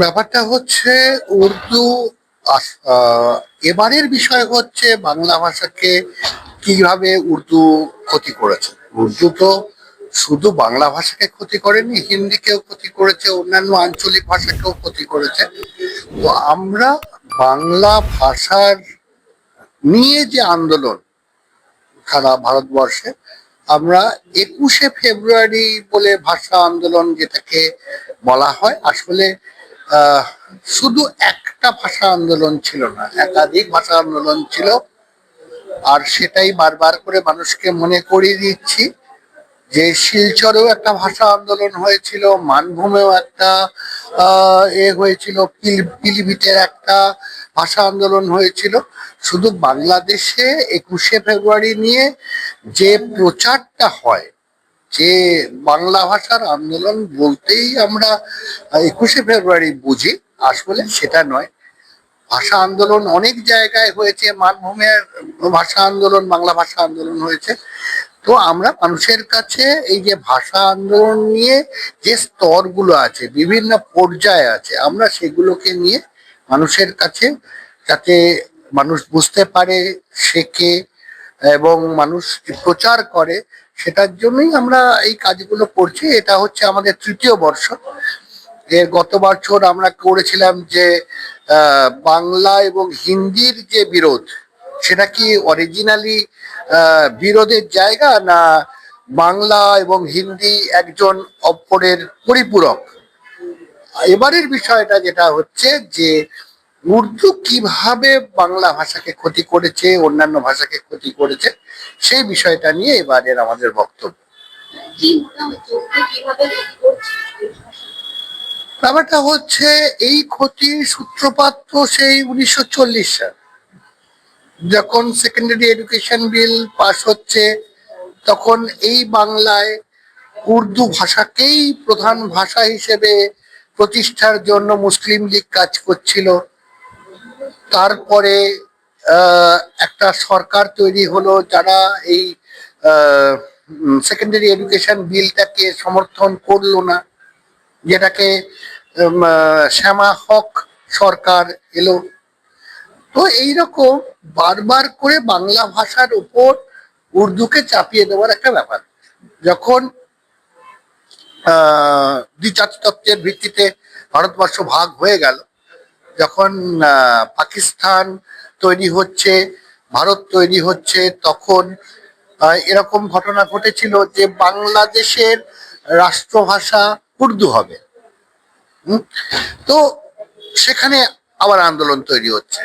ব্যাপারটা হচ্ছে উর্দু এবারের বিষয় হচ্ছে বাংলা ভাষাকে কিভাবে উর্দু ক্ষতি করেছে। উর্দু তো শুধু বাংলা ভাষাকে ক্ষতি করেনি, হিন্দিকেও ক্ষতি করেছে, অন্যান্য আঞ্চলিক ভাষাকেও ক্ষতি করেছে। তো আমরা বাংলা ভাষার নিয়ে যে আন্দোলন সারা ভারতবর্ষে, আমরা 21শে ফেব্রুয়ারি বলে ভাষা আন্দোলন যেটাকে বলা হয়, আসলে আহ শুধু একটা ভাষা আন্দোলন ছিল না, একাধিক ভাষা আন্দোলন ছিল। আর সেটাই বারবার করে মানুষকে মনে করিয়ে দিচ্ছি যে শিলচরেও একটা ভাষা আন্দোলন হয়েছিল, মানভূমেও একটা হয়েছিল, পিলিভিটের একটা ভাষা আন্দোলন হয়েছিল। শুধু বাংলাদেশে 21শে ফেব্রুয়ারি নিয়ে যে প্রচারটা হয়, যে বাংলা ভাষার আন্দোলন বলতেই আমরা 21শে ফেব্রুয়ারি বুঝি, আসলে সেটা নয়। ভাষা আন্দোলন অনেক জায়গায় হয়েছে, মানভূমের ভাষা আন্দোলন, বাংলা ভাষা আন্দোলন হয়েছে। তো আমরা মানুষের কাছে এই যে ভাষা আন্দোলন নিয়ে যে স্তরগুলো আছে, বিভিন্ন পর্যায়ে আছে, আমরা সেগুলোকে নিয়ে মানুষের কাছে, যাতে মানুষ বুঝতে পারে, শেখে এবং মানুষ প্রচার করে, সেটার জন্যই আমরা এই কাজগুলো করছি। এটা হচ্ছে আমাদের 3য় বর্ষ। এর গত বছর আমরা করেছিলাম যে বাংলা এবং হিন্দির যে বিরোধ, সেটা কি অরিজিনালি বিরোধের জায়গা, না বাংলা এবং হিন্দি একজন অপরের পরিপূরক। এবারের বিষয়টা যেটা হচ্ছে যে উর্দু কিভাবে বাংলা ভাষাকে ক্ষতি করেছে, অন্যান্য ভাষাকে ক্ষতি করেছে, সেই বিষয়টা নিয়ে এবারের আমাদের বক্তব্য। ব্যাপারটা হচ্ছে এই ক্ষতির সূত্রপাত তো সেই 1940 সাল, যখন সেকেন্ডারি এডুকেশন বিল পাস হচ্ছে, তখন এই বাংলায় উর্দু ভাষাকেই প্রধান ভাষা হিসেবে প্রতিষ্ঠার জন্য মুসলিম লীগ কাজ করছিল। তারপরে একটা সরকার তৈরি হলো যারা এই সেকেন্ডারি এডুকেশন বিলটাকে সমর্থন করলো না, যেটাকে শ্যামা হক সরকার এলো। তো এইরকম বারবার করে বাংলা ভাষার উপর উর্দুকে চাপিয়ে দেওয়ার একটা ব্যাপার। যখন দ্বিজাতিতত্ত্বের ভিত্তিতে ভারতবর্ষ ভাগ হয়ে গেল, যখন পাকিস্তান তৈরি হচ্ছে, ভারত তৈরি হচ্ছে, তখন এরকম ঘটনা ঘটেছিল যে বাংলাদেশের রাষ্ট্রভাষা উর্দু হবে। তো সেখানে আবার আন্দোলন তৈরি হচ্ছে।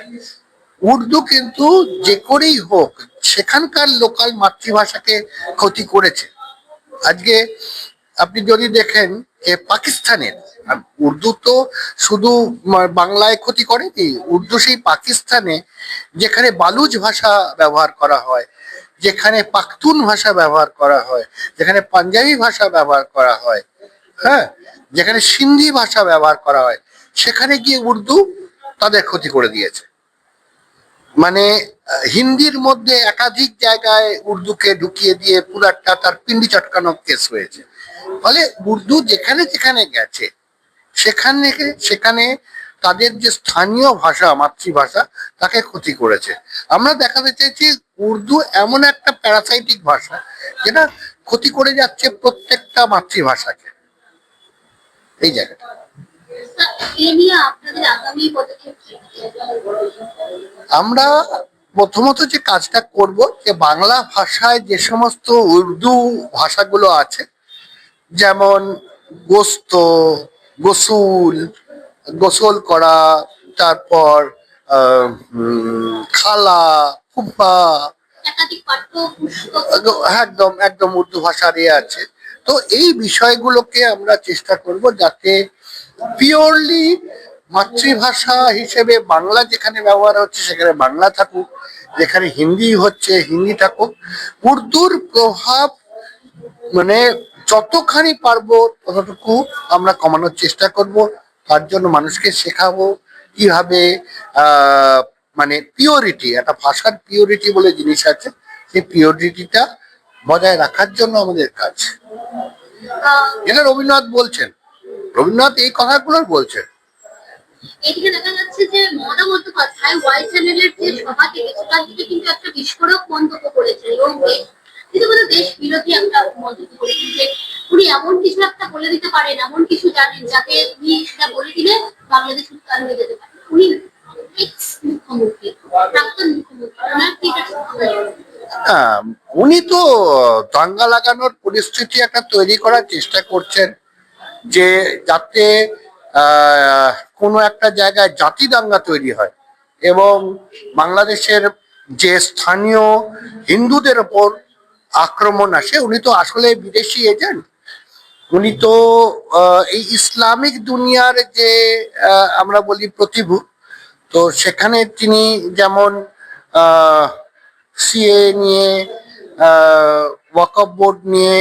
উর্দু কিন্তু যে করেই হোক সেখানকার লোকাল মাতৃভাষাকে ক্ষতি করেছে। আজকে আপনি যদি দেখেন যে পাকিস্তানের উর্দু তো শুধু বাংলায় ক্ষতি করেনি, উর্দু সেই পাকিস্তানে যেখানে বালুচ ভাষা ব্যবহার করা হয়, যেখানে পাখতুন ভাষা ব্যবহার করা হয়, যেখানে পাঞ্জাবি ভাষা ব্যবহার করা হয়, হ্যাঁ, যেখানে সিন্ধি ভাষা ব্যবহার করা হয়, সেখানে গিয়ে উর্দু তাদের ক্ষতি করে দিয়েছে। মানে হিন্দির মধ্যে একাধিক জায়গায় উর্দুকে ঢুকিয়ে দিয়ে পুরাটা তার পিন্ডি চটকানো কেস হয়েছে। ফলে উর্দু যেখানে যেখানে গেছে, সেখানে সেখানে তাদের যে স্থানীয় ভাষা, মাতৃভাষা, তাকে ক্ষতি করেছে। আমরা দেখাতে চাইছি উর্দু এমন একটা প্যারাসাইটিক ভাষা যেটা ক্ষতি করে যাচ্ছে প্রত্যেকটা মাতৃভাষাকে, এই জায়গাটা। আমরা প্রথমত যে কাজটা করব, যে বাংলা ভাষায় যে সমস্ত উর্দু ভাষাগুলো আছে, যেমন গোস্ত, গোসুল, গোসল করা, তারপর খালা, ফুফা, একদম একদম উর্দু ভাষার আছে। তো এই বিষয়গুলোকে আমরা চেষ্টা করব যাতে পিওরলি মাতৃভাষা হিসেবে বাংলা যেখানে ব্যবহার হচ্ছে সেখানে বাংলা থাকুক, যেখানে হিন্দি হচ্ছে হিন্দি থাকুক। উর্দুর প্রভাব মানে যতখানি পারবো ততটুকু আমরা কমানোর চেষ্টা করব। তার জন্য মানুষকে শেখাবো কিভাবে মানে পিওরিটি, একটা ভাষার পিওরিটি বলে জিনিস আছে, সেই পিওরিটিটা বজায় রাখার জন্য আমাদের কাজ। এটা রবীন্দ্রনাথ বলছেন, রবীন্দ্রনাথ এই কথাগুলো বলছেন এদিকে দেখা যাচ্ছে যে মমতা বন্দ্যোপাধ্যায় ওয়াই চ্যানেলের যে সভা থেকে সেখান থেকে কিন্তু একটা বিস্ফোরক মন্তব্য করেছেন এবং রীতিমতো দেশ বিরোধী একটা মন্তব্য করেছেন যে উনি এমন কিছু একটা বলে দিতে পারেন, এমন কিছু জানেন যাতে উনি সেটা বলে দিলে বাংলাদেশ উত্তাল হয়ে যেতে পারে। উনি এক্স মুখ্যমন্ত্রী, প্রাক্তন মুখ্যমন্ত্রী, ওনার কি এটা ঠিক হবে? হ্যাঁ, উনি তো দাঙ্গা লাগানোর পরিস্থিতি একটা তৈরি করার চেষ্টা করছেন, যে যাতে আহ কোনো একটা জায়গায় জাতি দাঙ্গা তৈরি হয় এবং বাংলাদেশের যে স্থানীয় হিন্দুদের ওপর আক্রমণ আসে। উনি তো আসলে বিদেশি এজেন্ট। উনি তো এই ইসলামিক দুনিয়ার যে আমরা বলি প্রতিভু, তো সেখানে তিনি যেমন সিএ নিয়ে, ওয়াকফ বোর্ড নিয়ে,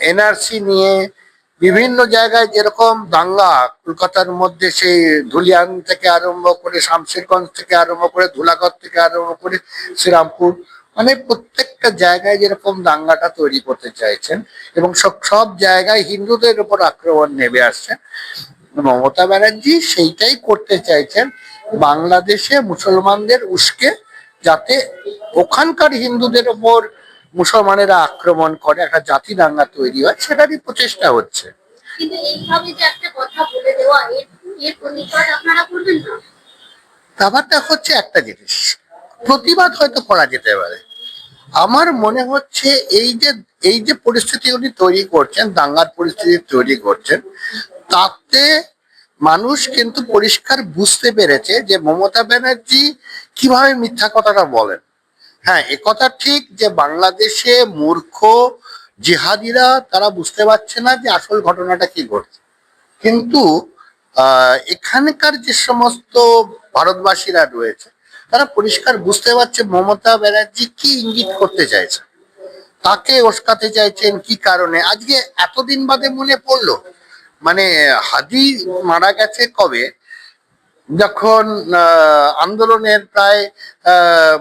এনআরসি নিয়ে বিভিন্ন জায়গায় যেরকম দাঙ্গা, কলকাতার মধ্যে সেই ধুলিয়ান থেকে আরম্ভ করে শামশেরগঞ্জ থেকে আরম্ভ করে ধুলাগড় থেকে আরম্ভ করে শ্রীরামপুর, মানে প্রত্যেকটা জায়গায় যেরকম দাঙ্গাটা তৈরি করতে চাইছেন এবং সব সব জায়গায় হিন্দুদের উপর আক্রমণ নেমে আসছে, মমতা ব্যানার্জি সেইটাই করতে চাইছেন, বাংলাদেশে মুসলমানদের উস্কে যাতে ওখানকার হিন্দুদের উপর মুসলমানেরা আক্রমণ করে, একটা জাতি দাঙ্গা তৈরি হয়, সেটারই প্রচেষ্টা হচ্ছে। কিন্তু এইভাবে যে একটা কথা বলে দেওয়া, এর প্রতিবাদ আপনারা করবেন না? ব্যাপারটা হচ্ছে একটা জিনিস, প্রতিবাদ হয়তো করা যেতে পারে। আমার মনে হচ্ছে এই যে পরিস্থিতি উনি তৈরি করছেন, দাঙ্গার পরিস্থিতি তৈরি করছেন, তাতে মানুষ কিন্তু পরিষ্কার বুঝতে পেরেছে যে মমতা ব্যানার্জি কিভাবে মিথ্যা কথাটা বলেন। হ্যাঁ, এ কথা ঠিক যে বাংলাদেশে মূর্খ জিহাদিরা তারা বুঝতে পারছে না যে আসল ঘটনাটা কি ঘটছে, কিন্তু এখানকার যে সমস্ত ভারতবাসীরা রয়েছে তারা পরিষ্কার বুঝতে পারছে মমতা ব্যানার্জি কি ইঙ্গিত করতে চাইছে, কাকে উস্কাতে চাইছেন, কি কারণে। আজকে এতদিন বাদে মনে পড়লো, মানে হাদি মারা গেছে কবে, যখন আন্দোলনের প্রায়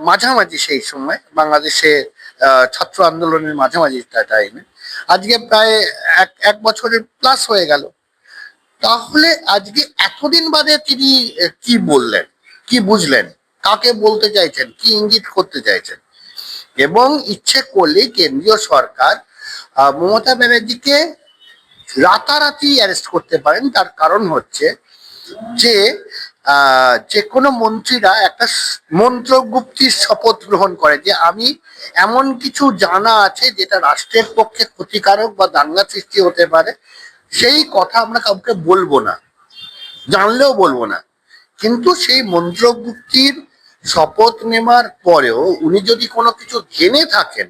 মাঝামাঝি, সেই সময় বাংলাদেশে ছাত্র আন্দোলনের মাঝামাঝি টাইমে, আজকে প্রায় এক বছরের প্লাস হয়ে গেল। তাহলে আজকে এতদিন বাদে তিনি কি বললেন, কি বুঝলেন, কাকে বলতে চাইছেন, কি ইঙ্গিত করতে চাইছেন। এবং ইচ্ছে করলে কেন্দ্রীয় সরকার মমতা ব্যানার্জিকে রাতারাতি অ্যারেস্ট করতে পারেন। তার কারণ হচ্ছে যে যে কোনো মন্ত্রীরা একটা মন্ত্রগুপ্তির শপথ গ্রহণ করে যে আমি এমন কিছু জানা আছে যেটা রাষ্ট্রের পক্ষে ক্ষতিকারক বা দাঙ্গা সৃষ্টি হতে পারে, সেই কথা আমরা কাউকে বলবো না, জানলেও বলবো না। কিন্তু সেই মন্ত্রগুপ্তির শপথ নেওয়ার পরেও উনি যদি কোনো কিছু জেনে থাকেন,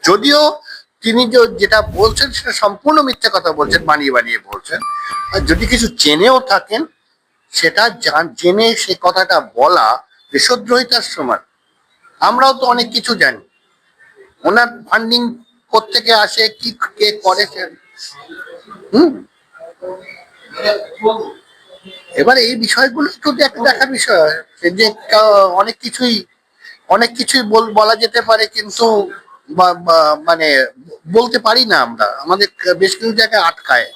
যদিও তিনি যেটা বলছেন সেটা সম্পূর্ণ মিথ্যা কথা বলছেন, বানিয়ে বানিয়ে বলছেন, আর যদি কিছু জেনেও থাকেন সেটা জেনে সে কথাটা বলা দেশদ্রোহিতার সমান। আমরাও তো অনেক কিছু জানি, ওনার ফান্ডিং কোত্থেকে আসে, কি কে করে। হুম, এবার এই বিষয়গুলো একটু দেখার বিষয়, যে অনেক কিছুই বলা যেতে পারে, কিন্তু মানে বলতে পারি না আমরা, আমাদের বেশ কিছু জায়গায় আটকায়।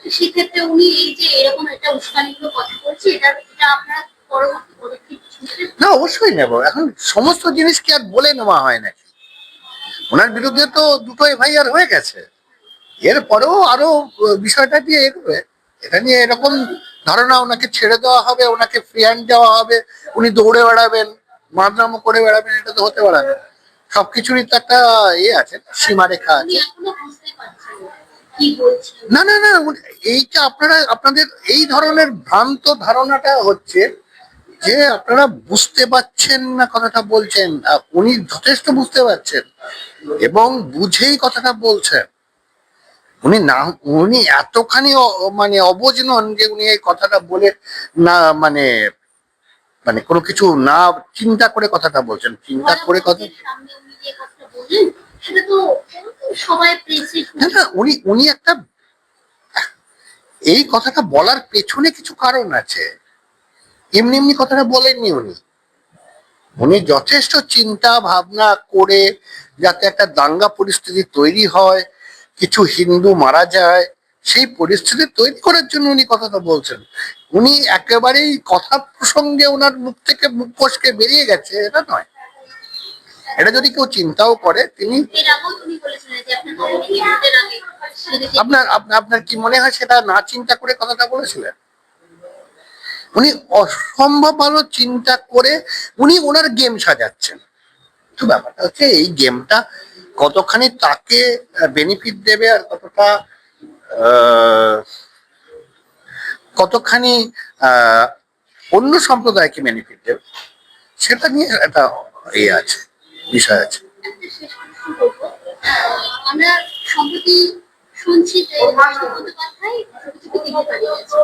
সেক্ষেত্রে উনি এই যে এরকম একটা উস্কানিমূলক কথা বলছে, এটা আপনারা পরবর্তী পদক্ষেপ নেবেন? না, অবশ্যই নেব। এখন সমস্ত জিনিস কি আর বলে নেওয়া হয় নাকি? ওনার বিরুদ্ধে তো দুটো এফআইআর হয়ে গেছে, এরপরেও আরো বিষয়টা দিয়ে এগোবে। এটা নিয়ে এরকম ধারণা ওনাকে ছেড়ে দেওয়া হবে, ওনাকে ফ্রি হ্যান্ড দেওয়া হবে, উনি দৌড়ে বেড়াবেন, মারনামো করে বেড়াবেন, এটা তো হতে পারে না। সবকিছুরই তো একটা আছে, সীমারেখা আছে। না না না, এইটা আপনাদের এই ধরনের ভ্রান্ত ধারণাটা হচ্ছে যে আপনারা বুঝতে পারছেন না কথাটা বলছেন। উনি যথেষ্ট বুঝতে পারছেন এবং বুঝেই কথাটা বলছেন। উনি এতখানি মানে অবুঝ নন যে উনি এই কথাটা বলে না, মানে মানে কোনো কিছু না চিন্তা করে কথাটা বলছেন, চিন্তা করে কথা। না না, উনি একটা, এই কথাটা বলার পেছনে কিছু কারণ আছে, এমনি এমনি কথাটা বলেননি উনি। উনি যথেষ্ট চিন্তা ভাবনা করে যাতে একটা দাঙ্গা পরিস্থিতি তৈরি হয়, কিছু হিন্দু মারা যায়, সেই পরিস্থিতি তৈরি করার জন্য উনি কথাটা বলছেন। উনি একেবারেই কথা প্রসঙ্গে ওনার মুখ থেকে মুখ ফসকে বেরিয়ে গেছে এটা নয়। এটা যদি কেউ চিন্তাও করে তিনি এর আগেও তুমি বলেছিলেন যে আপনার নমিনি ভোটের আগে যদি আপনার কি মনে হয় সেটা না চিন্তা করে কথাটা বলেছিলেন? উনি অসম্ভব ভালো চিন্তা করে উনি ওনার গেম সাজাচ্ছেন। তো ব্যাপারটা হচ্ছে এই গেমটা কতখানি তাকে বেনিফিট দেবে আর কতখানি অন্য সম্প্রদায়কে বেনিফিট দেবে সেটা নিয়ে একটা আছে, বিষয় আছে। একটা শেষ প্রশ্ন করবো। আমরা সম্প্রতি শুনছি যে মমতা বন্দ্যোপাধ্যায় ছোট ছোট দিকে পালিয়ে গেছে।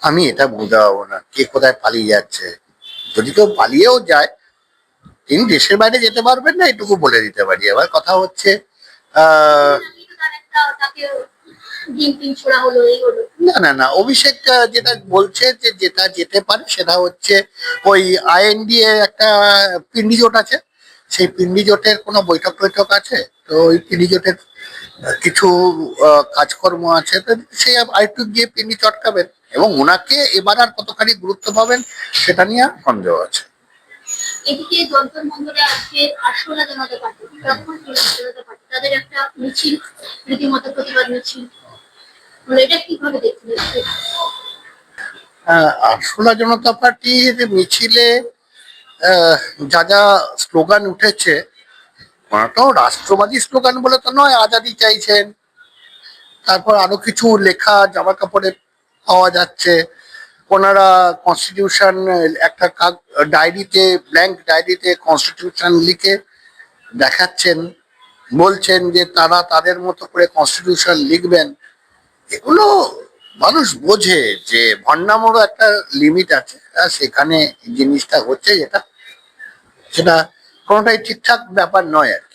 আমি এটা বলতে পারবো না কে কোথায় পালিয়ে যাচ্ছে। যদি কেউ পালিয়েও যায় তিনি দেশের বাইরে যেতে পারবেন না, এটুকু বলে দিতে পারি। এবার কথা হচ্ছে আমি তো তার একটা তাকে ডিম টিম ছোড়া হলো এই হলো। না অভিষেক যেটা বলছে যে যেটা যেতে পারে সেটা হচ্ছে ওই আইএনডিএ একটা পিন্ডি জোট আছে, সেই পিন্ডি জোটের কোনো বৈঠক টৈঠক আছে, তো ওই পিন্ডি জোটের কিছু কাজকর্ম আছে, তো সে আরেকটু গিয়ে পিন্ডি চটকাবেন এবং ওনাকে এবার আর কতখানি গুরুত্ব পাবেন সেটা নিয়ে সন্দেহ আছে। এদিকে যন্তর মন্দিরে আজকে আরশোলা জনতা পার্টি তৃণমূল জনতা পার্টি তাদের একটা মিছিল, রীতিমতো প্রতিবাদ মিছিল, এটা কিভাবে দেখছিলেন? আরশোলা জনতা পার্টির মিছিলে যা যা স্লোগান উঠেছে ওনাটাও রাষ্ট্রবাদী স্লোগান বলে তো নয়, আজাদি চাইছেন, তারপর আরো কিছু লেখা জামা কাপড়ে পাওয়া যাচ্ছে। ওনারা কনস্টিটিউশন একটা ডায়েরিতে, ব্ল্যাঙ্ক ডায়েরিতে কনস্টিটিউশন লিখে দেখাচ্ছেন, বলছেন যে তারা তাদের মতো করে কনস্টিটিউশন লিখবেন। এগুলো মানুষ বোঝে যে ভণ্ডামোরও একটা লিমিট আছে, আর সেখানে জিনিসটা হচ্ছে যেটা সেটা কোনোটাই ঠিকঠাক ব্যাপার নয় আর কি।